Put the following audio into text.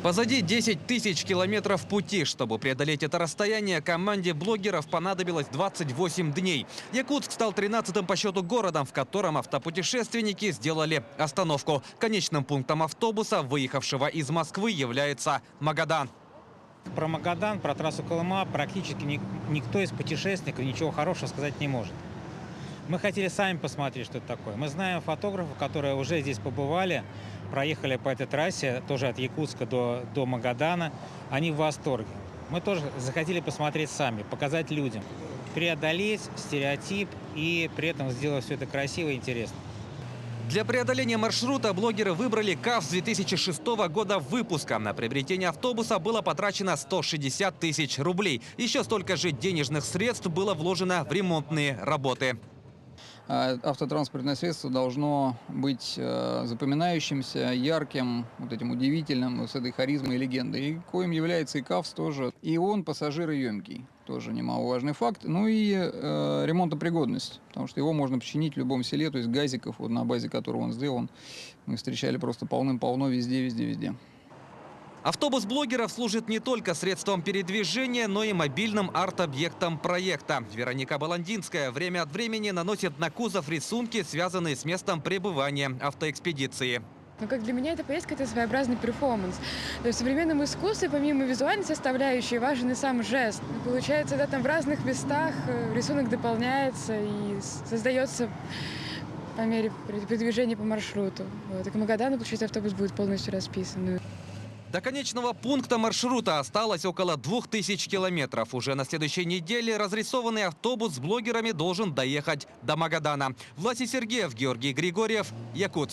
Позади 10 тысяч километров пути. Чтобы преодолеть это расстояние, команде блогеров понадобилось 28 дней. Якутск стал 13-м по счету городом, в котором автопутешественники сделали остановку. Конечным пунктом автобуса, выехавшего из Москвы, является Магадан. Про Магадан, про трассу Колыма практически никто из путешественников ничего хорошего сказать не может. Мы хотели сами посмотреть, что это такое. Мы знаем фотографов, которые уже здесь побывали, проехали по этой трассе, тоже от Якутска до Магадана. Они в восторге. Мы тоже захотели посмотреть сами, показать людям, преодолеть стереотип и при этом сделать все это красиво и интересно. Для преодоления маршрута блогеры выбрали КАВ 2006 года выпуска. На приобретение автобуса было потрачено 160 тысяч рублей. Еще столько же денежных средств было вложено в ремонтные работы. Автотранспортное средство должно быть запоминающимся, ярким, вот этим удивительным, с этой харизмой и легендой. И коим является и КАВС тоже. И он пассажироемкий, тоже немаловажный факт. Ну и ремонтопригодность, потому что его можно починить в любом селе, то есть газиков, вот на базе которого он сделан, мы встречали просто полным-полно везде. Автобус блогеров служит не только средством передвижения, но и мобильным арт-объектом проекта. Вероника Баландинская время от времени наносит на кузов рисунки, связанные с местом пребывания автоэкспедиции. Но как для меня эта поездка – это своеобразный перформанс. То есть в современном искусстве, помимо визуальной составляющей, важен и сам жест. Получается, да, там в разных местах рисунок дополняется и создается по мере передвижения по маршруту. Вот. И к Магадану, получается, автобус будет полностью расписан. До конечного пункта маршрута осталось около 2000 километров. Уже на следующей неделе разрисованный автобус с блогерами должен доехать до Магадана. Власий Сергеев, Георгий Григорьев, Якутск.